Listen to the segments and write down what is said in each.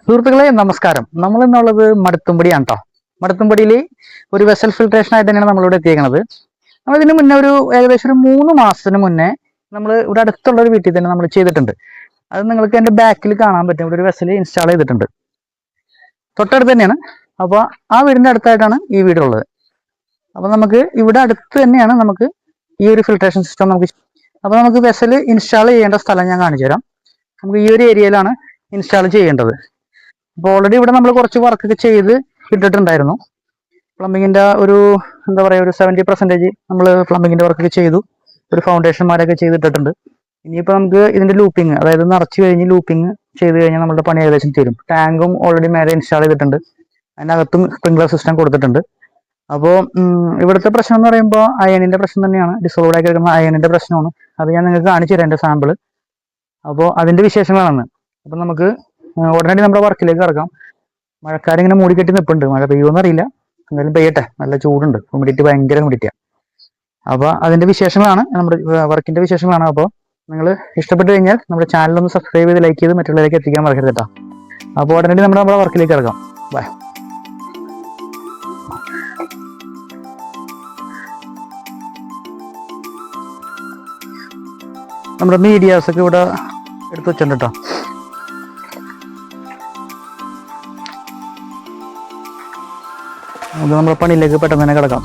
സുഹൃത്തുക്കളെ നമസ്കാരം. നമ്മൾ എന്നുള്ളത് മടത്തുംപടിയാണ് കേട്ടോ. മടത്തുംപടിയിൽ ഒരു വെസൽ ഫിൽട്രേഷൻ ആയിട്ട് തന്നെയാണ് നമ്മളിവിടെ എത്തിയേക്കുന്നത്. നമ്മൾ ഇതിന് മുന്നേ ഏകദേശം ഒരു 3 മാസത്തിന് മുന്നേ നമ്മൾ ഇവിടെ അടുത്തുള്ള ഒരു വീട്ടിൽ തന്നെ നമ്മൾ ചെയ്തിട്ടുണ്ട്. അത് നിങ്ങൾക്ക് എൻ്റെ ബാക്കിൽ കാണാൻ പറ്റും. ഇവിടെ ഒരു വെസൽ ഇൻസ്റ്റാൾ ചെയ്തിട്ടുണ്ട്, തൊട്ടടുത്ത് തന്നെയാണ്. അപ്പോൾ ആ വീടിൻ്റെ അടുത്തായിട്ടാണ് ഈ വീടുള്ളത്. അപ്പോൾ നമുക്ക് ഇവിടെ അടുത്ത് തന്നെയാണ് നമുക്ക് ഈ ഒരു ഫിൽട്രേഷൻ സിസ്റ്റം അപ്പോൾ നമുക്ക് വെസൽ ഇൻസ്റ്റാൾ ചെയ്യേണ്ട സ്ഥലം ഞാൻ കാണിച്ചു തരാം. നമുക്ക് ഈ ഒരു ഏരിയയിലാണ് ഇൻസ്റ്റാൾ ചെയ്യേണ്ടത്. അപ്പോൾ ഓൾറെഡി ഇവിടെ നമ്മൾ കുറച്ച് വർക്കൊക്കെ ചെയ്ത് ഇട്ടിട്ടുണ്ടായിരുന്നു. പ്ലംബിങ്ങിൻ്റെ ഒരു എന്താ പറയുക, ഒരു 70% നമ്മൾ പ്ലംബിങ്ങിൻ്റെ വർക്കൊക്കെ ചെയ്തു. ഒരു ഫൗണ്ടേഷന്മാരൊക്കെ ചെയ്തിട്ടിട്ടുണ്ട്. ഇനിയിപ്പോൾ നമുക്ക് ഇതിൻ്റെ ലൂപ്പിങ്, അതായത് നിറച്ച് കഴിഞ്ഞ് ലൂപ്പിങ് ചെയ്ത് കഴിഞ്ഞാൽ നമ്മുടെ പണി ഏകദേശം തീരും. ടാങ്കും ഓൾറെഡി മേലെ ഇൻസ്റ്റാൾ ചെയ്തിട്ടുണ്ട്. അതിനകത്തും സ്പ്രിംഗ്ലർ സിസ്റ്റം കൊടുത്തിട്ടുണ്ട്. അപ്പോൾ ഇവിടുത്തെ പ്രശ്നം എന്ന് പറയുമ്പോൾ അയണിൻ്റെ പ്രശ്നം തന്നെയാണ്. ഡിസോൾവ് ആക്കി എടുക്കുന്ന അയണിൻ്റെ പ്രശ്നമാണ്. അത് ഞാൻ നിങ്ങൾക്ക് കാണിച്ചു തരാം, എൻ്റെ സാമ്പിൾ. അപ്പോൾ അതിൻ്റെ വിശേഷങ്ങളാണ്. അപ്പം നമുക്ക് ഉടനടി നമ്മുടെ വർക്കിലേക്ക് ഇറക്കാം. മഴക്കാരിങ്ങനെ മൂടിക്കെട്ടി നിൽപ്പുണ്ട്. മഴ പെയ്യുമെന്ന് അറിയില്ല, എന്തായാലും പെയ്യട്ടെ. നല്ല ചൂടുണ്ട്, ഹ്യൂമിഡിറ്റി ഭയങ്കര ഹ്യൂമിഡിറ്റിയാണ്. അപ്പോൾ അതിൻ്റെ വിശേഷങ്ങളാണ്, നമ്മുടെ വർക്കിൻ്റെ വിശേഷങ്ങളാണ്. അപ്പോൾ നിങ്ങൾ ഇഷ്ടപ്പെട്ട് കഴിഞ്ഞാൽ നമ്മുടെ ചാനലൊന്ന് സബ്സ്ക്രൈബ് ചെയ്ത് ലൈക്ക് ചെയ്ത് മറ്റുള്ളവരിലേക്ക് എത്തിക്കാൻ മറക്കരുത് കേട്ടോ. അപ്പോൾ ഉടനടി നമ്മുടെ വർക്കിലേക്ക് ഇറക്കാം. ബൈ. നമ്മുടെ മീഡിയാസൊക്കെ ഇവിടെ എടുത്ത് വെച്ചിട്ടുണ്ട് കേട്ടോ. നമുക്ക് നമ്മുടെ പണിയിലേക്ക് പെട്ടെന്ന് തന്നെ കിടക്കാം.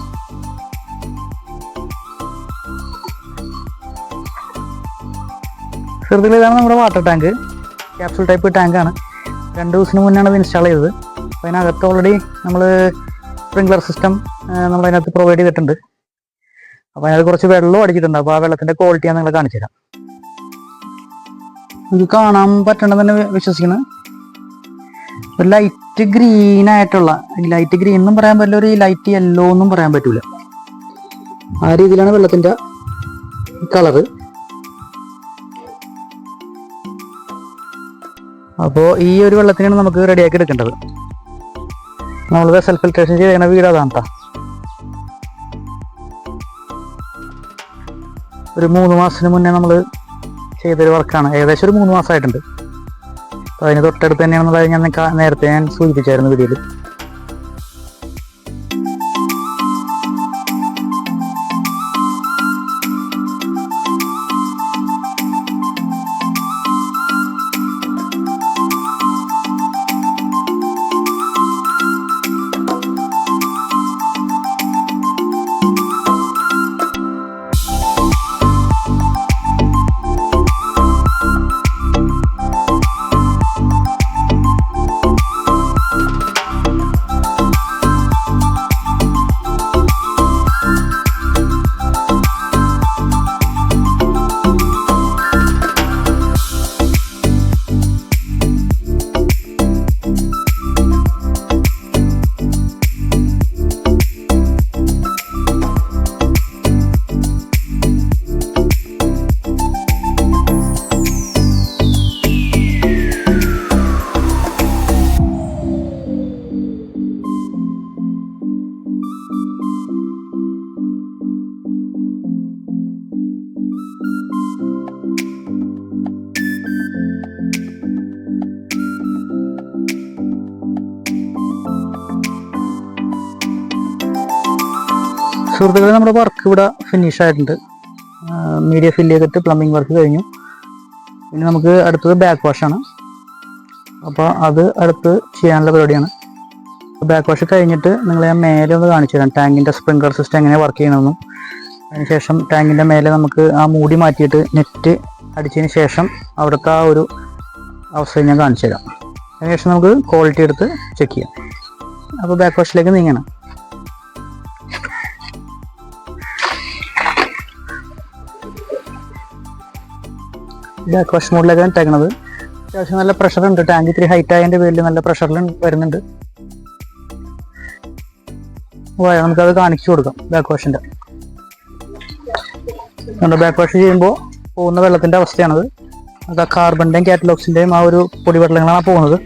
ചെറുതിൽ ഇതാണ് നമ്മുടെ വാട്ടർ ടാങ്ക്. ക്യാപ്സൂൾ ടൈപ്പ് ടാങ്കാണ്. 2 ദിവസത്തിന് മുന്നാണ് ഇത് ഇൻസ്റ്റാൾ ചെയ്തത്. അപ്പോൾ അതിനകത്ത് ഓൾറെഡി നമ്മൾ സ്പ്രിംഗ്ലർ സിസ്റ്റം നമ്മളതിനകത്ത് പ്രൊവൈഡ് ചെയ്തിട്ടുണ്ട്. അപ്പോൾ അതിനകത്ത് കുറച്ച് വെള്ളം അടിച്ചിട്ടുണ്ട്. അപ്പോൾ ആ വെള്ളത്തിൻ്റെ ക്വാളിറ്റി ഞാൻ നിങ്ങളെ കാണിച്ചു തരാം. നമുക്ക് കാണാൻ പറ്റണമെന്ന് തന്നെ വിശ്വസിക്കുന്നത് ഒരു ലൈറ്റ് ഗ്രീൻ ആയിട്ടുള്ള, ലൈറ്റ് ഗ്രീൻ എന്നും പറയാൻ പറ്റില്ല, ഒരു ലൈറ്റ് യെല്ലോ എന്നും പറയാൻ പറ്റൂല, ആ രീതിയിലാണ് വെള്ളത്തിൻ്റെ കളറ്. അപ്പോൾ ഈ ഒരു വെള്ളത്തിനാണ് നമുക്ക് റെഡിയാക്കി എടുക്കേണ്ടത്. നമ്മൾ വെസൽ ഫിൽട്രേഷൻ ചെയ്യുന്ന വീട് അതാണ് കേട്ടോ. ഒരു 3 മാസത്തിന് മുന്നേ നമ്മൾ ചെയ്തൊരു വർക്കാണ്. ഏകദേശം ഒരു 3 മാസമായിട്ടുണ്ട്. അപ്പോൾ അതിന് തൊട്ടടുത്ത് തന്നെയാണെന്നുള്ളത് ഞാൻ നേരത്തെ സൂചിപ്പിച്ചായിരുന്നു വീഡിയോയിൽ. സുഹൃത്തുക്കളെ, നമ്മുടെ വർക്ക് ഇവിടെ ഫിനിഷ് ആയിട്ടുണ്ട്. മീഡിയ ഫില്ല് ചെയ്തിട്ട് പ്ലംബിംഗ് വർക്ക് കഴിഞ്ഞു. ഇനി നമുക്ക് അടുത്തത് ബാക്ക് വാഷാണ്. അപ്പോൾ അത് അടുത്ത് ചെയ്യാനുള്ള പരിപാടിയാണ്. ബാക്ക് വാഷ് കഴിഞ്ഞിട്ട് നിങ്ങളെ ഞാൻ മേലെ ഒന്ന് കാണിച്ചു തരാം, ടാങ്കിൻ്റെ സ്പ്രിംഗ്ലർ സിസ്റ്റം എങ്ങനെ വർക്ക് ചെയ്യണമെന്നും. അതിനുശേഷം ടാങ്കിൻ്റെ മേലെ നമുക്ക് ആ മൂടി മാറ്റിയിട്ട് നെറ്റ് അടിച്ചതിന് ശേഷം അവിടുത്തെ ആ ഒരു അവസ്ഥ ഞാൻ കാണിച്ചു തരാം. അതിനുശേഷം നമുക്ക് ക്വാളിറ്റി എടുത്ത് ചെക്ക് ചെയ്യാം. അപ്പോൾ ബാക്ക് വാഷിലേക്ക് നീങ്ങണം. ബാക്ക് വാഷ് മോഡിലേക്കാണ് ഇട്ടേക്കണത്. അത്യാവശ്യം നല്ല പ്രഷർ ഉണ്ട്. ടാങ്ക് ഇത്തിരി ഹൈറ്റ് ആയതിൻ്റെ പേരിൽ നല്ല പ്രഷറിൽ വരുന്നുണ്ട്. നമുക്കത് കാണിച്ചു കൊടുക്കാം. ബാക്ക് വാഷിൻ്റെ ബാക്ക് വാഷ് ചെയ്യുമ്പോൾ പോകുന്ന വെള്ളത്തിൻ്റെ അവസ്ഥയാണത്. അത് ആ കാർബണിൻ്റെയും കാറ്റലോക്സിൻ്റെയും ആ ഒരു പൊടിവെള്ളങ്ങളാണ് പോകുന്നത്.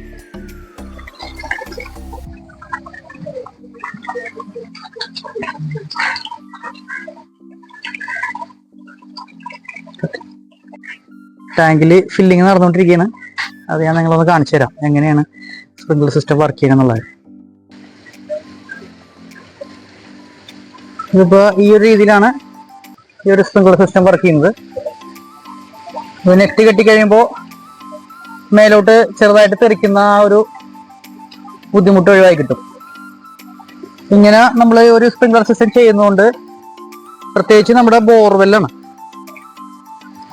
ടാങ്കിൽ ഫില്ലിങ് നടന്നുകൊണ്ടിരിക്കുകയാണ്. അത് ഞാൻ നിങ്ങളൊന്ന് കാണിച്ചു തരാം എങ്ങനെയാണ് സ്പ്രിംഗ്ലർ സിസ്റ്റം വർക്ക് ചെയ്യണം എന്നുള്ളത്. ഇതിപ്പോൾ ഈ ഒരു രീതിയിലാണ് ഈ ഒരു സ്പ്രിംഗ്ലർ സിസ്റ്റം വർക്ക് ചെയ്യുന്നത്. ഇത് നെറ്റ് കെട്ടി കഴിയുമ്പോൾ മേലോട്ട് ചെറുതായിട്ട് തെറിക്കുന്ന ആ ഒരു ബുദ്ധിമുട്ട് ഒഴിവായി കിട്ടും. ഇങ്ങനെ നമ്മൾ ഒരു സ്പ്രിംഗ്ലർ സിസ്റ്റം ചെയ്യുന്നതുകൊണ്ട്, പ്രത്യേകിച്ച് നമ്മുടെ ബോർവെല്ലാണ്,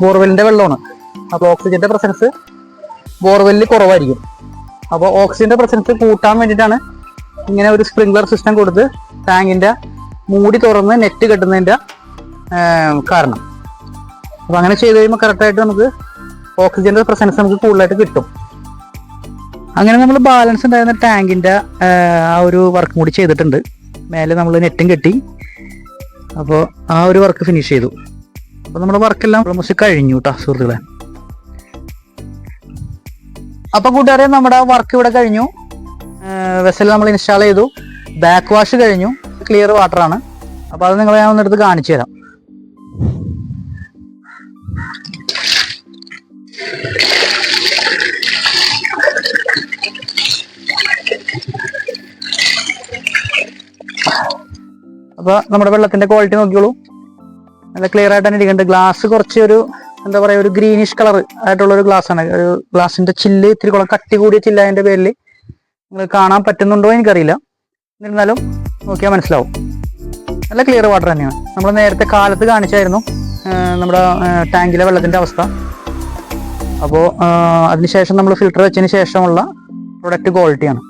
ബോർവെല്ലിന്റെ വെള്ളമാണ്. അപ്പോൾ ഓക്സിജന്റെ പ്രസൻസ് ബോർവെല്ലിൽ കുറവായിരിക്കും. അപ്പോൾ ഓക്സിജന്റെ പ്രസൻസ് കൂട്ടാൻ വേണ്ടിയിട്ടാണ് ഇങ്ങനെ ഒരു സ്പ്രിംഗ്ലർ സിസ്റ്റം കൊടുത്ത് ടാങ്കിന്റെ മൂടി തുറന്ന് നെറ്റ് കെട്ടുന്നതിന്റെ കാരണം. അപ്പൊ അങ്ങനെ ചെയ്ത് കഴിയുമ്പോൾ കറക്റ്റായിട്ട് നമുക്ക് ഓക്സിജന്റെ പ്രസൻസ് നമുക്ക് കൂടുതലായിട്ട് കിട്ടും. അങ്ങനെ നമ്മൾ ബാലൻസ് ഉണ്ടായിരുന്ന ടാങ്കിന്റെ ആ ഒരു വർക്ക് കൂടി ചെയ്തിട്ടുണ്ട്. മേലെ നമ്മൾ നെറ്റും കെട്ടി. അപ്പോൾ ആ ഒരു വർക്ക് ഫിനിഷ് ചെയ്തു. അപ്പോൾ നമ്മുടെ വർക്കെല്ലാം ഓൾമോസ്റ്റ് കഴിഞ്ഞു കേട്ടോ സുഹൃത്തുക്കളെ. അപ്പൊ കൂട്ടുകാരെ, നമ്മുടെ വർക്ക് ഇവിടെ കഴിഞ്ഞു. വെസൽ നമ്മൾ ഇൻസ്റ്റാൾ ചെയ്തു. ബാക്ക് വാഷ് കഴിഞ്ഞു. ക്ലിയർ വാട്ടറാണ്. അപ്പോൾ അത് നിങ്ങളെ ഞാൻ ഒന്നെടുത്ത് കാണിച്ചു തരാം. അപ്പോൾ നമ്മുടെ വെള്ളത്തിന്റെ ക്വാളിറ്റി നോക്കിയോളൂ. നല്ല ക്ലിയർ ആയിട്ട് തന്നെ ഇരിക്കുന്നുണ്ട്. ഗ്ലാസ് കുറച്ച് ഒരു എന്താ പറയുക, ഒരു ഗ്രീനിഷ് കളർ ആയിട്ടുള്ള ഒരു ഗ്ലാസ് ആണ്. ഒരു ഗ്ലാസിന്റെ ചില്ല് ഇത്തിരി കട്ടി കൂടിയ ചില്ലായതിന്റെ പേരിൽ നിങ്ങൾ കാണാൻ പറ്റുന്നുണ്ടോ എനിക്കറിയില്ല. എന്നിരുന്നാലും നോക്കിയാൽ മനസ്സിലാവും. നല്ല ക്ലിയർ വാട്ടർ തന്നെയാണ്. നമ്മൾ നേരത്തെ കാലത്ത് കാണിച്ചായിരുന്നു നമ്മുടെ ടാങ്കിലെ വെള്ളത്തിന്റെ അവസ്ഥ. അപ്പോൾ അതിനുശേഷം നമ്മൾ ഫിൽറ്റർ വെച്ചതിന് ശേഷമുള്ള പ്രൊഡക്റ്റ് ക്വാളിറ്റിയാണ്.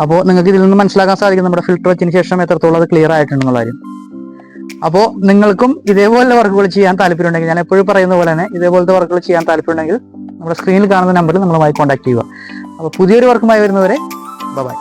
അപ്പോൾ നിങ്ങൾക്ക് ഇതിൽ നിന്ന് മനസ്സിലാക്കാൻ സാധിക്കും നമ്മുടെ ഫിൽറ്റർ വെച്ചതിന് ശേഷം എത്രത്തോളം അത് ക്ലിയർ ആയിട്ടുണ്ടെന്നുള്ള കാര്യം. അപ്പോൾ നിങ്ങൾക്കും ഇതേപോലെ വർക്കുകൾ ചെയ്യാൻ താല്പര്യമുണ്ടെങ്കിൽ, ഞാൻ എപ്പോഴും പറയുന്ന പോലെ തന്നെ ഇതേപോലത്തെ വർക്കുകൾ ചെയ്യാൻ താല്പര്യമുണ്ടെങ്കിൽ നമ്മുടെ സ്ക്രീനിൽ കാണുന്ന നമ്പറിൽ നമ്മളുമായി കോൺടാക്ട് ചെയ്യുക. അപ്പോൾ പുതിയൊരു വർക്കുമായി വരുന്നവരെ ബൈ.